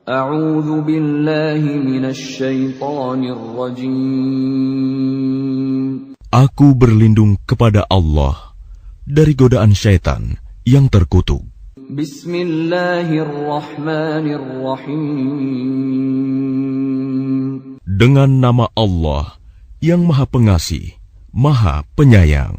أعوذ بالله من الشيطان الرجيم. Aku berlindung kepada Allah dari godaan syaitan yang terkutuk. Bismillahirrahmanirrahim. Dengan nama Allah yang Maha Pengasih, Maha Penyayang.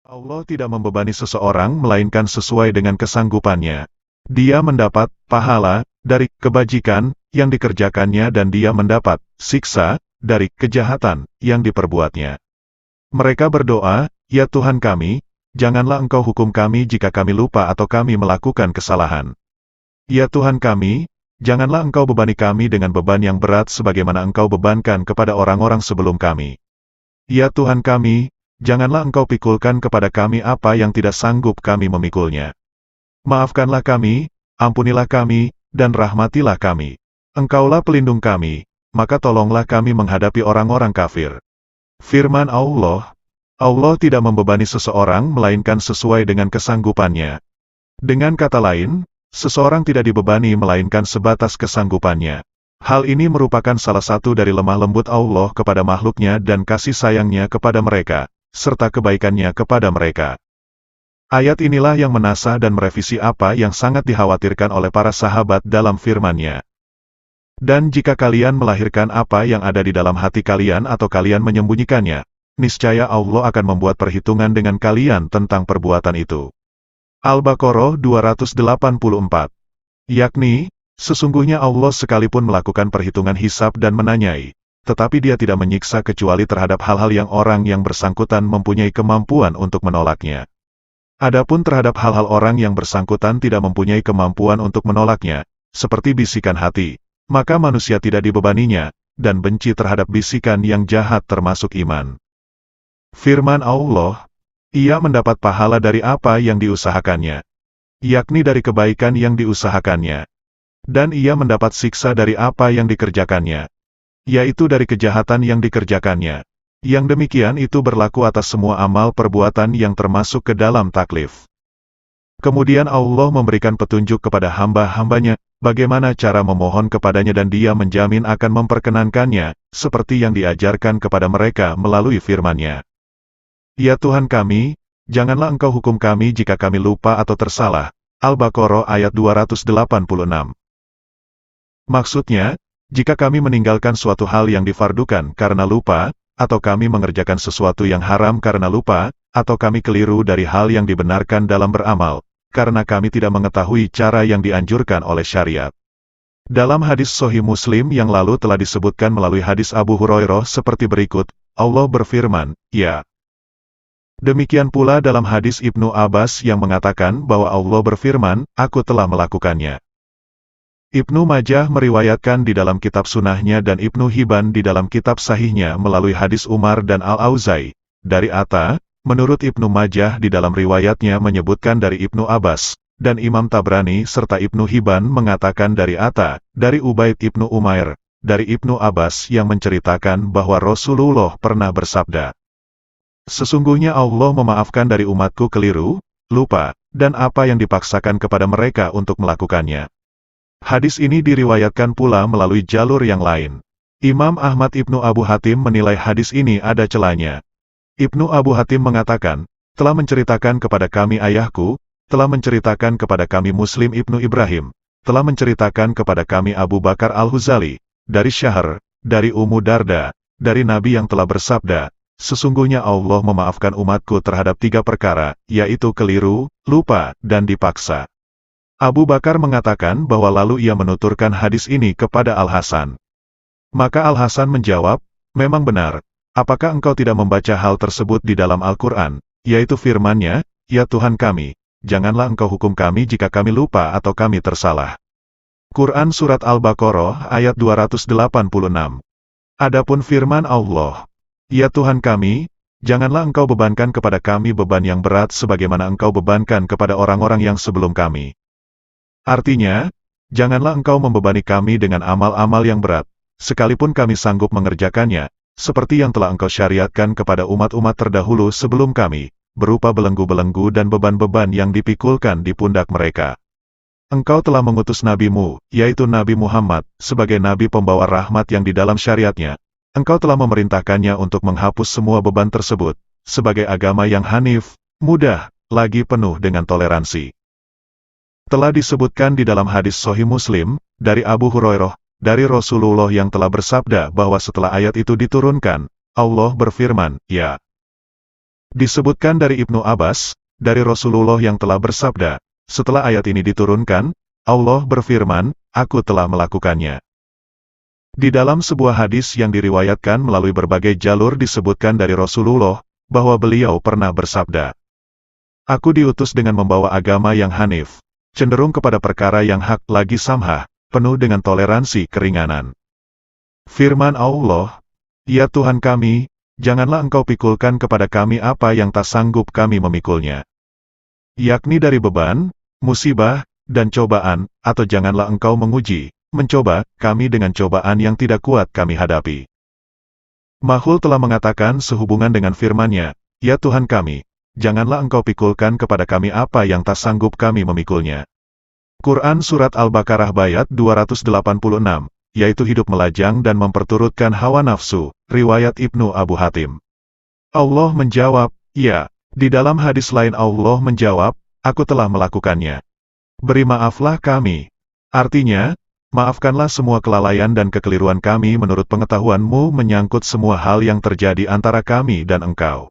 Allah tidak membebani seseorang melainkan sesuai dengan kesanggupannya. Dia mendapat pahala dari kebajikan yang dikerjakannya dan dia mendapat siksa dari kejahatan yang diperbuatnya. Mereka berdoa, "Ya Tuhan kami, janganlah Engkau hukum kami jika kami lupa atau kami melakukan kesalahan. Ya Tuhan kami, janganlah Engkau bebani kami dengan beban yang berat sebagaimana Engkau bebankan kepada orang-orang sebelum kami. Ya Tuhan kami, janganlah Engkau pikulkan kepada kami apa yang tidak sanggup kami memikulnya. Maafkanlah kami, ampunilah kami, dan rahmatilah kami. Engkaulah pelindung kami, maka tolonglah kami menghadapi orang-orang kafir." Firman Allah, Allah tidak membebani seseorang melainkan sesuai dengan kesanggupannya. Dengan kata lain, seseorang tidak dibebani melainkan sebatas kesanggupannya. Hal ini merupakan salah satu dari lemah lembut Allah kepada makhluknya dan kasih sayangnya kepada mereka, serta kebaikannya kepada mereka. Ayat inilah yang menasah dan merevisi apa yang sangat dikhawatirkan oleh para sahabat dalam firman-Nya. Dan jika kalian melahirkan apa yang ada di dalam hati kalian atau kalian menyembunyikannya, niscaya Allah akan membuat perhitungan dengan kalian tentang perbuatan itu. Al-Baqarah 284. Yakni, sesungguhnya Allah sekalipun melakukan perhitungan hisab dan menanyai, tetapi Dia tidak menyiksa kecuali terhadap hal-hal yang orang yang bersangkutan mempunyai kemampuan untuk menolaknya. Adapun terhadap hal-hal orang yang bersangkutan tidak mempunyai kemampuan untuk menolaknya, seperti bisikan hati, maka manusia tidak dibebaninya, dan benci terhadap bisikan yang jahat termasuk iman. Firman Allah, ia mendapat pahala dari apa yang diusahakannya, yakni dari kebaikan yang diusahakannya. Dan ia mendapat siksa dari apa yang dikerjakannya, yaitu dari kejahatan yang dikerjakannya. Yang demikian itu berlaku atas semua amal perbuatan yang termasuk ke dalam taklif. Kemudian Allah memberikan petunjuk kepada hamba-hambanya, bagaimana cara memohon kepadanya dan Dia menjamin akan memperkenankannya, seperti yang diajarkan kepada mereka melalui firman-Nya. Ya Tuhan kami, janganlah Engkau hukum kami jika kami lupa atau tersalah. Al-Baqarah ayat 286. Maksudnya, jika kami meninggalkan suatu hal yang difardukan karena lupa, atau kami mengerjakan sesuatu yang haram karena lupa, atau kami keliru dari hal yang dibenarkan dalam beramal, karena kami tidak mengetahui cara yang dianjurkan oleh syariat. Dalam hadis Sahih Muslim yang lalu telah disebutkan melalui hadis Abu Hurairah seperti berikut, Allah berfirman, ya. Demikian pula dalam hadis Ibnu Abbas yang mengatakan bahwa Allah berfirman, aku telah melakukannya. Ibnu Majah meriwayatkan di dalam kitab sunahnya dan Ibnu Hibban di dalam kitab sahihnya melalui hadis Umar dan Al-Auza'i, dari Atta, menurut Ibnu Majah di dalam riwayatnya menyebutkan dari Ibnu Abbas, dan Imam Tabrani serta Ibnu Hibban mengatakan dari Atta, dari Ubaid Ibnu Umair, dari Ibnu Abbas yang menceritakan bahwa Rasulullah pernah bersabda, sesungguhnya Allah memaafkan dari umatku keliru, lupa, dan apa yang dipaksakan kepada mereka untuk melakukannya. Hadis ini diriwayatkan pula melalui jalur yang lain. Imam Ahmad Ibnu Abu Hatim menilai hadis ini ada celahnya. Ibnu Abu Hatim mengatakan, telah menceritakan kepada kami ayahku, telah menceritakan kepada kami Muslim Ibnu Ibrahim, telah menceritakan kepada kami Abu Bakar Al-Huzali, dari Syahr, dari Ummu Darda, dari Nabi yang telah bersabda, sesungguhnya Allah memaafkan umatku terhadap 3 perkara, yaitu keliru, lupa, dan dipaksa. Abu Bakar mengatakan bahwa lalu ia menuturkan hadis ini kepada Al-Hasan. Maka Al-Hasan menjawab, memang benar, apakah engkau tidak membaca hal tersebut di dalam Al-Quran, yaitu firman-Nya, ya Tuhan kami, janganlah engkau hukum kami jika kami lupa atau kami tersalah. Quran Surat Al-Baqarah ayat 286. Adapun firman Allah, ya Tuhan kami, janganlah engkau bebankan kepada kami beban yang berat sebagaimana engkau bebankan kepada orang-orang yang sebelum kami. Artinya, janganlah engkau membebani kami dengan amal-amal yang berat, sekalipun kami sanggup mengerjakannya, seperti yang telah engkau syariatkan kepada umat-umat terdahulu sebelum kami, berupa belenggu-belenggu dan beban-beban yang dipikulkan di pundak mereka. Engkau telah mengutus nabimu, yaitu Nabi Muhammad, sebagai nabi pembawa rahmat yang di dalam syariatnya. Engkau telah memerintahkannya untuk menghapus semua beban tersebut, sebagai agama yang hanif, mudah, lagi penuh dengan toleransi. Telah disebutkan di dalam hadis Sahih Muslim, dari Abu Hurairah, dari Rasulullah yang telah bersabda bahwa setelah ayat itu diturunkan, Allah berfirman, ya. Disebutkan dari Ibnu Abbas, dari Rasulullah yang telah bersabda, setelah ayat ini diturunkan, Allah berfirman, aku telah melakukannya. Di dalam sebuah hadis yang diriwayatkan melalui berbagai jalur disebutkan dari Rasulullah, bahwa beliau pernah bersabda, aku diutus dengan membawa agama yang hanif, cenderung kepada perkara yang hak lagi samhah, penuh dengan toleransi keringanan. Firman Allah, ya Tuhan kami, janganlah engkau pikulkan kepada kami apa yang tak sanggup kami memikulnya. Yakni dari beban, musibah, dan cobaan, atau janganlah engkau mencoba kami dengan cobaan yang tidak kuat kami hadapi. Mahul telah mengatakan sehubungan dengan firman-Nya, ya Tuhan kami, janganlah engkau pikulkan kepada kami apa yang tak sanggup kami memikulnya. Quran Surat Al-Baqarah Bayat 286, yaitu hidup melajang dan memperturutkan hawa nafsu, riwayat Ibnu Abu Hatim. Allah menjawab, ya. Di dalam hadis lain Allah menjawab, aku telah melakukannya. Beri maaflah kami. Artinya, maafkanlah semua kelalaian dan kekeliruan kami menurut pengetahuan-Mu menyangkut semua hal yang terjadi antara kami dan Engkau.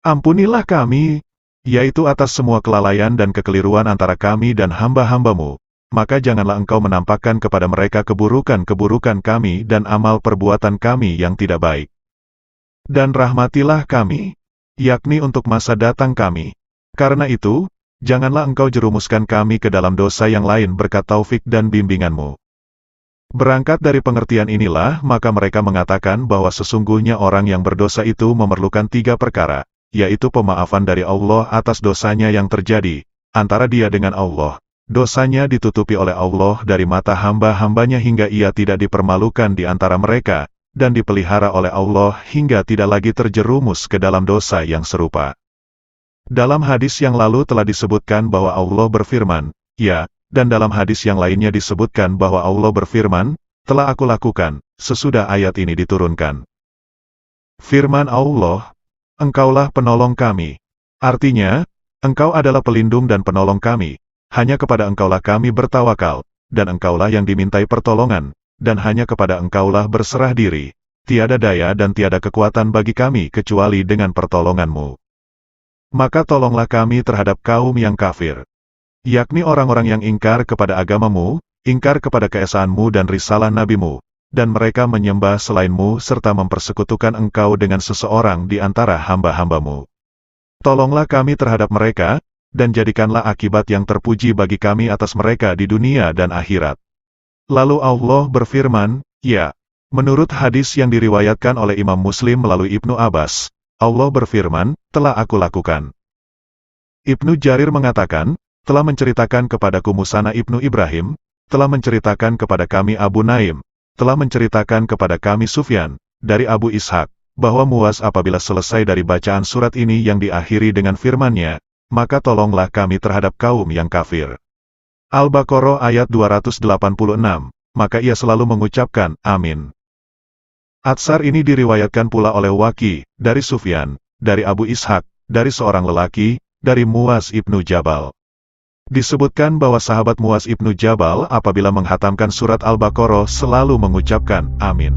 Ampunilah kami, yaitu atas semua kelalaian dan kekeliruan antara kami dan hamba-hamba-Mu, maka janganlah Engkau menampakkan kepada mereka keburukan-keburukan kami dan amal perbuatan kami yang tidak baik. Dan rahmatilah kami, yakni untuk masa datang kami. Karena itu, janganlah engkau jerumuskan kami ke dalam dosa yang lain berkat taufik dan bimbingan-Mu. Berangkat dari pengertian inilah, maka mereka mengatakan bahwa sesungguhnya orang yang berdosa itu memerlukan 3 perkara, yaitu pemaafan dari Allah atas dosanya yang terjadi, antara dia dengan Allah. Dosanya ditutupi oleh Allah dari mata hamba-hambanya hingga ia tidak dipermalukan di antara mereka, dan dipelihara oleh Allah hingga tidak lagi terjerumus ke dalam dosa yang serupa. Dalam hadis yang lalu telah disebutkan bahwa Allah berfirman, ya, dan dalam hadis yang lainnya disebutkan bahwa Allah berfirman, telah aku lakukan, sesudah ayat ini diturunkan. Firman Allah, engkaulah penolong kami. Artinya, engkau adalah pelindung dan penolong kami, hanya kepada engkaulah kami bertawakal, dan engkaulah yang dimintai pertolongan, dan hanya kepada engkaulah berserah diri, tiada daya dan tiada kekuatan bagi kami kecuali dengan pertolongan-Mu. Maka tolonglah kami terhadap kaum yang kafir, yakni orang-orang yang ingkar kepada agama-Mu, ingkar kepada keesaan-Mu dan risalah Nabi-Mu, dan mereka menyembah selain-Mu serta mempersekutukan Engkau dengan seseorang di antara hamba-hamba-Mu. Tolonglah kami terhadap mereka, dan jadikanlah akibat yang terpuji bagi kami atas mereka di dunia dan akhirat. Lalu Allah berfirman, ya. Menurut hadis yang diriwayatkan oleh Imam Muslim melalui Ibnu Abbas, Allah berfirman, telah aku lakukan. Ibnu Jarir mengatakan, telah menceritakan kepadaku Musana Ibnu Ibrahim, telah menceritakan kepada kami Abu Naim, telah menceritakan kepada kami Sufyan, dari Abu Ishaq, bahwa Muaz apabila selesai dari bacaan surat ini yang diakhiri dengan firman-Nya, maka tolonglah kami terhadap kaum yang kafir. Al-Baqarah ayat 286, maka ia selalu mengucapkan, amin. Atsar ini diriwayatkan pula oleh Waqi, dari Sufyan, dari Abu Ishaq, dari seorang lelaki, dari Muaz ibnu Jabal. Disebutkan bahwa sahabat Muaz ibnu Jabal apabila menghatamkan surat Al-Baqarah selalu mengucapkan, amin.